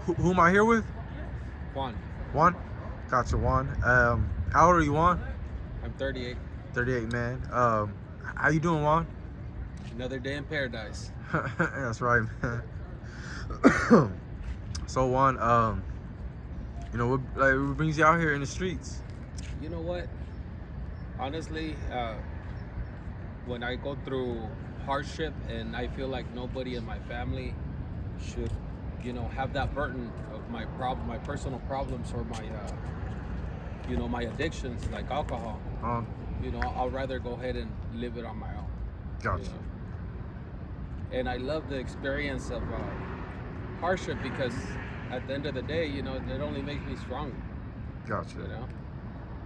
Who am I here with? Juan. Juan? Gotcha, Juan. How old are you, Juan? I'm 38. 38, man. How you doing, Juan? Another day in paradise. That's right, man. So, Juan, what brings you out here in the streets? You know what? Honestly, when I go through hardship and I feel like nobody in my family should, have that burden of my personal problems or my addictions like alcohol. Um, I'll rather go ahead and live it on my own. You gotcha. know, and I love the experience of hardship because at the end of the day, it only makes me stronger. Gotcha. It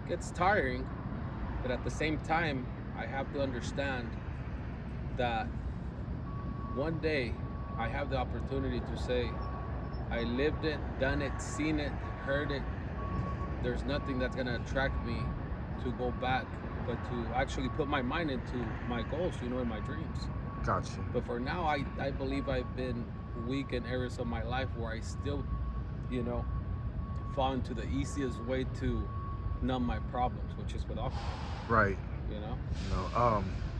gets tiring, but at the same time, I have to understand that one day I have the opportunity to say, I lived it, done it, seen it, heard it. There's nothing that's going to attract me to go back, but to actually put my mind into my goals, and my dreams. Gotcha. But for now, I believe I've been weak in areas of my life where I still, fall into the easiest way to numb my problems, which is with alcohol. Right. You know.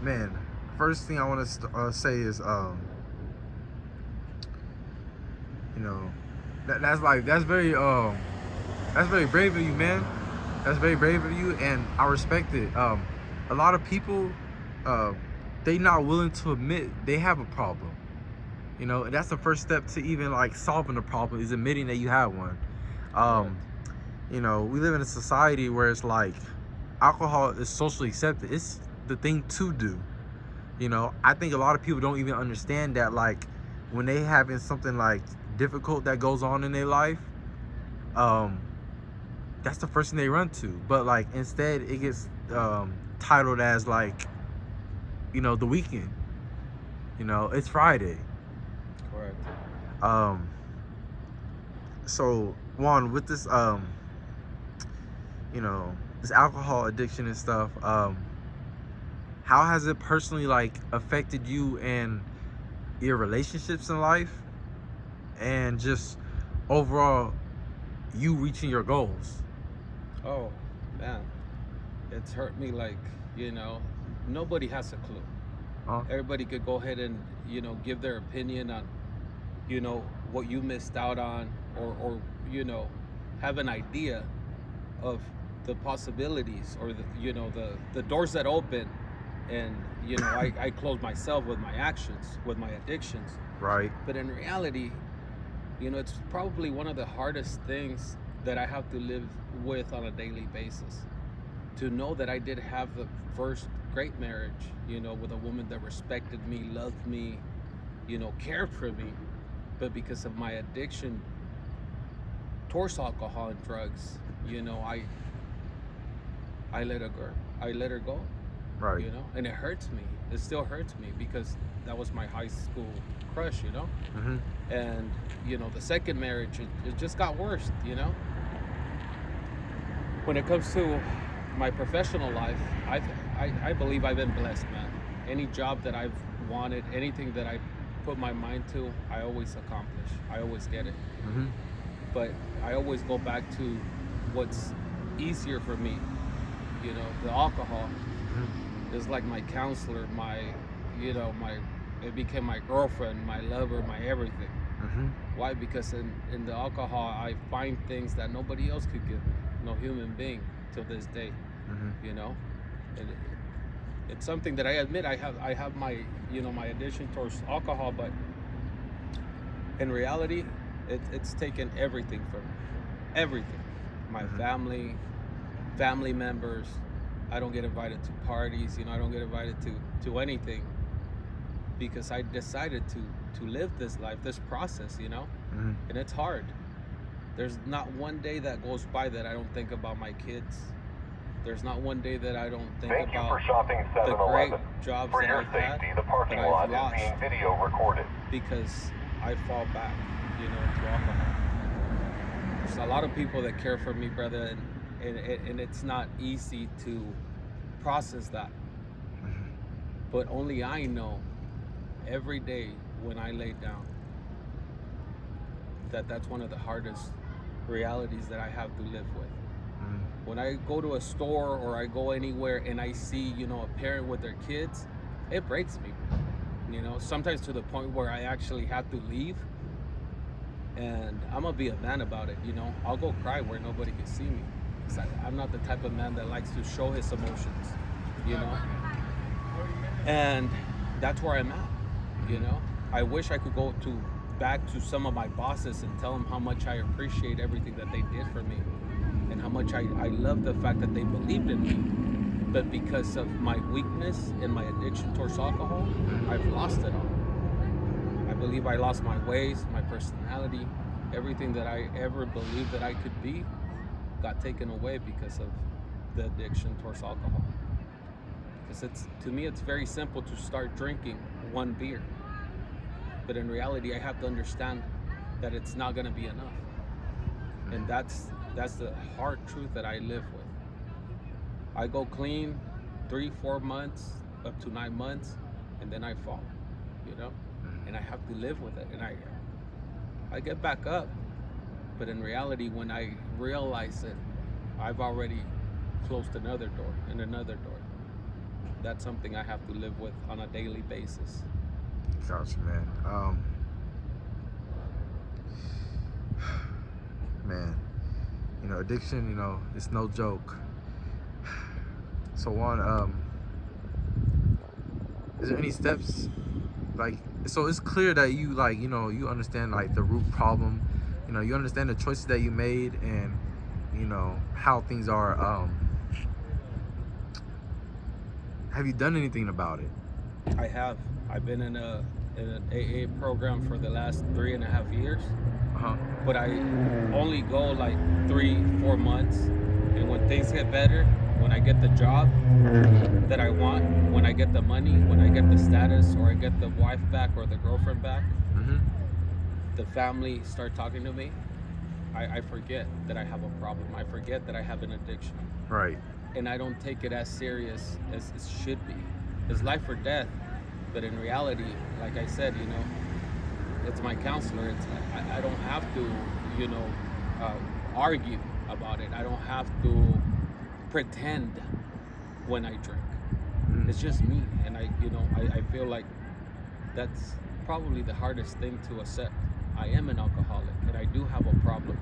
Man. First thing I want to say is, that's very brave of you, man. That's very brave of you, and I respect it. A lot of people, they not willing to admit they have a problem. And that's the first step to even like solving the problem is admitting that you have one. We live in a society where it's like alcohol is socially accepted. It's the thing to do. I think a lot of people don't even understand that, like, when they having something like difficult that goes on in their life, that's the first thing they run to. But like instead it gets titled as like, the weekend. It's Friday. Correct. So Juan, with this this alcohol addiction and stuff, how has it personally like affected you and your relationships in life and just overall you reaching your goals? Oh, man. It's hurt me like, nobody has a clue. Everybody could go ahead and, give their opinion on, what you missed out on or have an idea of the possibilities or the doors that open. And, I close myself with my actions, with my addictions. Right. But in reality, it's probably one of the hardest things that I have to live with on a daily basis. To know that I did have the first great marriage, with a woman that respected me, loved me, cared for me. But because of my addiction towards alcohol and drugs, I let her go. I let her go. Right. And it hurts me. It still hurts me because that was my high school crush, Mm-hmm. And the second marriage, it just got worse. When it comes to my professional life, I believe I've been blessed, man. Any job that I've wanted, anything that I put my mind to, I always accomplish. I always get it. Mm-hmm. But I always go back to what's easier for me. The alcohol Mm-hmm. is like my counselor, it became my girlfriend, my lover, my everything. Mm-hmm. Why? Because in the alcohol, I find things that nobody else could give me, no human being till this day. Mm-hmm. And it's something that I admit I have my my addiction towards alcohol, but in reality, it's taken everything from me, everything, my Mm-hmm. family members. I don't get invited to parties, I don't get invited to anything because I decided to live this life, this process, Mm-hmm. and it's hard. There's not one day that goes by that I don't think about my kids. There's not one day that I don't think Thank you about for shopping the great 7-Eleven. jobs For that your I've safety, had, the parking that I've lot is lost being video recorded. because I fall back, into alcohol. There's a lot of people that care for me, brother, and it's not easy to process that. But only I know every day when I lay down that's one of the hardest realities that I have to live with. When I go to a store or I go anywhere and I see, a parent with their kids, it breaks me. Sometimes to the point where I actually have to leave, and I'm gonna be a man about it. I'll go cry where nobody can see me. I'm not the type of man that likes to show his emotions, and that's where I'm at. I wish I could go back to some of my bosses and tell them how much I appreciate everything that they did for me, and how much I love the fact that they believed in me. But because of my weakness and my addiction towards alcohol, I've lost it all. I believe I lost my ways, my personality, everything that I ever believed that I could be got taken away because of the addiction towards alcohol. Because to me, it's very simple to start drinking one beer. But in reality, I have to understand that it's not gonna be enough. And that's the hard truth that I live with. I go clean 3-4 months, up to 9 months, and then I fall, and I have to live with it. And I get back up, but in reality, when I realize it, I've already closed another door and another door. That's something I have to live with on a daily basis. Gotcha, man. Man, addiction, it's no joke. So Juan, is there any steps, so it's clear that you you understand the root problem, you understand the choices that you made, and how things are. Have you done anything about it? I have. I've been in an AA program for the last 3.5 years. But I only go 3-4 months, and when things get better, when I get the job that I want, when I get the money, when I get the status, or I get the wife back or the girlfriend back, the family start talking to me, I forget that I have a problem. I forget that I have an addiction. Right. And I don't take it as serious as it should be. It's life or death, but in reality, like I said, it's my counselor. I don't have to, argue about it. I don't have to pretend when I drink. It's just me, and I feel like that's probably the hardest thing to accept. I am an alcoholic, and I do have a problem.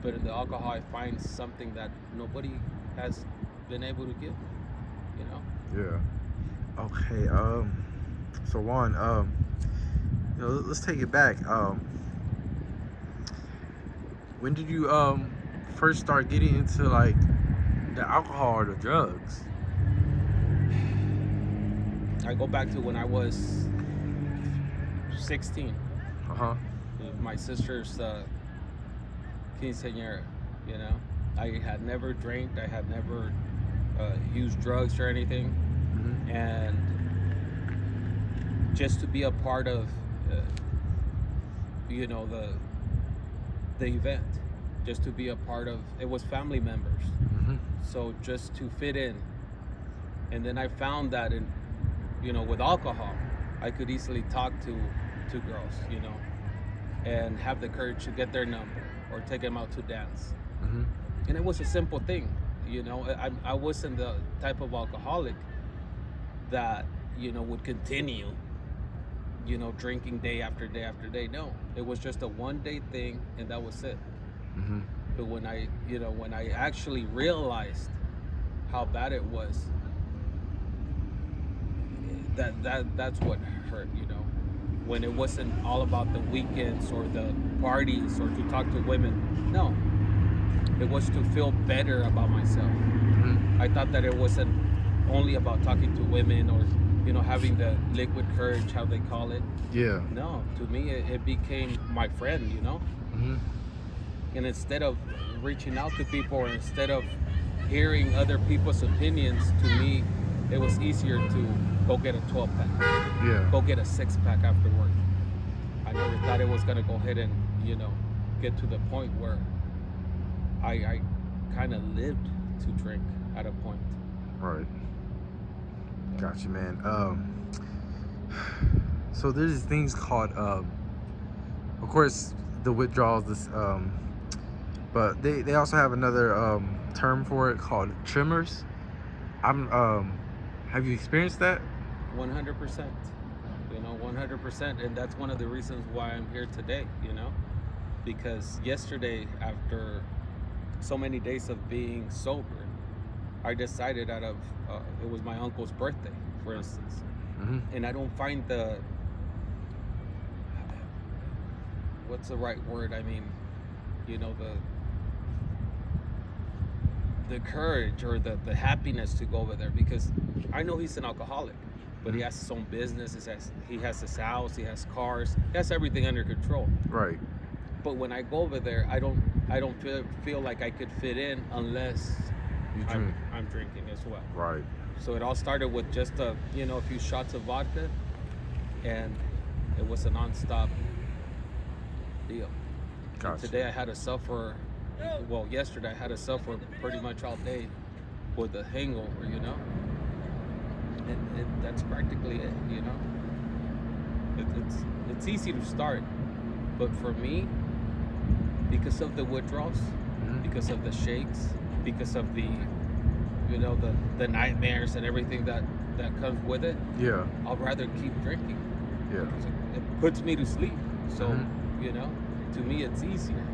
But in the alcohol, I find something that nobody has been able to give me. Yeah. Okay. So Juan, let's take it back. When did you first start getting into the alcohol or the drugs? I go back to when I was 16. My sister's quinceañera. I had never drank. I had never used drugs or anything, and just to be a part of the event, just to be a part of it, was family members. So just to fit in. And then I found that with alcohol, I could easily talk to girls, and have the courage to get their number or take them out to dance. And it was a simple thing. I wasn't the type of alcoholic that would continue drinking day after day after day. No, it was just a one-day thing, and that was it. But when I actually realized how bad it was, that's what hurt. When it wasn't all about the weekends or the parties or to talk to women. No, it was to feel better about myself. I thought that it wasn't only about talking to women or having the liquid courage, how they call it. Yeah. No, to me it became my friend. And instead of reaching out to people, or instead of hearing other people's opinions, to me it was easier to go get a 12-pack. Yeah. Go get a 6-pack after work. I never thought it was gonna go ahead and get to the point where I kind of lived to drink at a point. Right. Gotcha, man. So there's these things called, of course, the withdrawals. But they also have another term for it called tremors. Have you experienced that? 100%. 100%, and that's one of the reasons why I'm here today. Because yesterday, after so many days of being sober, I decided it was my uncle's birthday, for instance, and I don't find what's the right word? I mean, the courage or the happiness to go over there, because I know he's an alcoholic, but he has his own business. He has his house. He has cars. He has everything under control. Right. But when I go over there, I don't feel like I could fit in unless I'm drinking as well. Right. So it all started with just a few shots of vodka, and it was a nonstop deal. Gotcha. Today I had to suffer. Well, yesterday I had to suffer pretty much all day with a hangover, and that's practically it, It's easy to start, but for me, because of the withdrawals, because of the shakes, because of the the nightmares and everything that comes with it, I'll rather keep drinking. It puts me to sleep. So to me it's easier,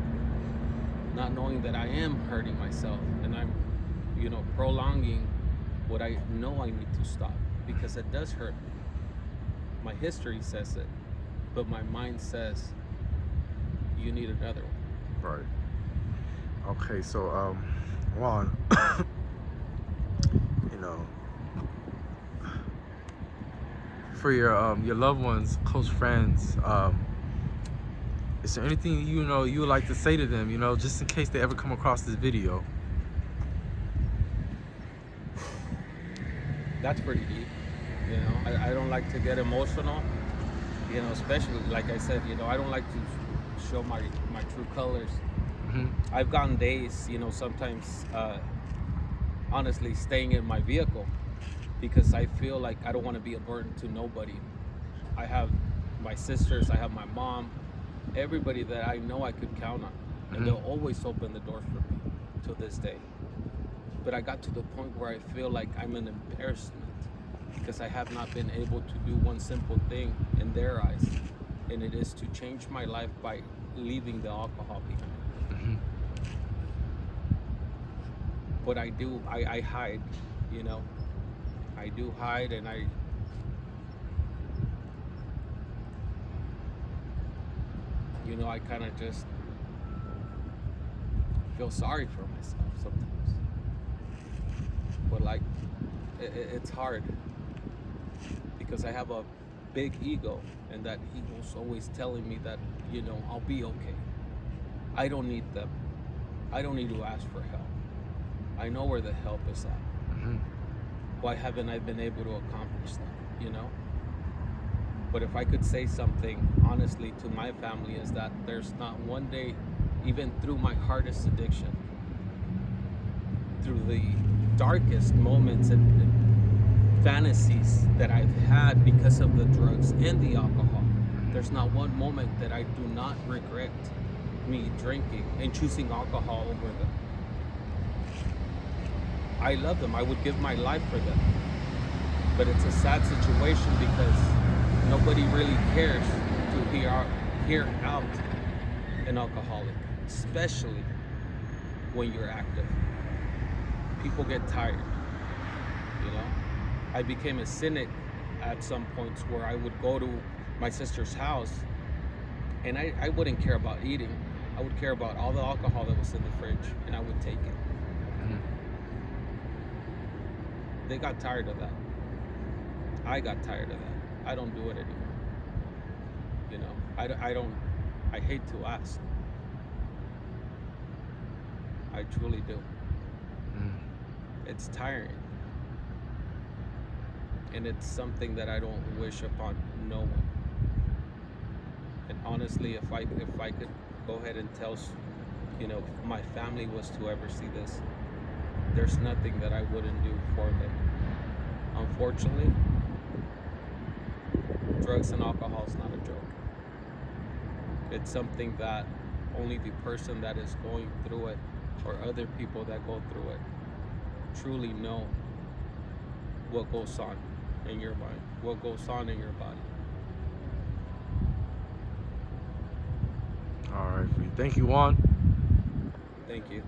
not knowing that I am hurting myself and I'm prolonging what I know I need to stop, because it does hurt me. My history says it, but my mind says you need another one. Right. Okay, so Juan, for your loved ones, close friends, is there anything you would like to say to them, just in case they ever come across this video? That's pretty deep. I don't like to get emotional, especially like I said, I don't like to show my true colors. I've gone days, sometimes honestly staying in my vehicle because I feel like I don't want to be a burden to nobody. I have my sisters, I have my mom, everybody that I know I could count on, and they'll always open the door for me to this day. But I got to the point where I feel like I'm an embarrassment because I have not been able to do one simple thing in their eyes, and it is to change my life by leaving the alcohol behind. But I hide, I do hide, and I kind of just feel sorry for myself sometimes. But like, it's hard because I have a big ego, and that ego's always telling me that, I'll be okay. I don't need them. I don't need to ask for help. I know where the help is at. Why haven't I been able to accomplish that, But if I could say something honestly to my family, is that there's not one day, even through my hardest addiction, through the darkest moments and fantasies that I've had because of the drugs and the alcohol, there's not one moment that I do not regret me drinking and choosing alcohol over them. I love them. I would give my life for them. But it's a sad situation because nobody really cares to hear out an alcoholic, especially when you're active. People get tired, I became a cynic at some points where I would go to my sister's house and I wouldn't care about eating. I would care about all the alcohol that was in the fridge, and I would take it. They got tired of that. I got tired of that. I don't do it anymore. I hate to ask. I truly do. It's tiring. And it's something that I don't wish upon no one. And honestly, if I could go ahead and tell, if my family was to ever see this, there's nothing that I wouldn't do for them. Unfortunately, drugs and alcohol is not a joke. It's something that only the person that is going through it, or other people that go through it, truly know what goes on in your mind, what goes on in your body. All right, thank you, Juan. Thank you.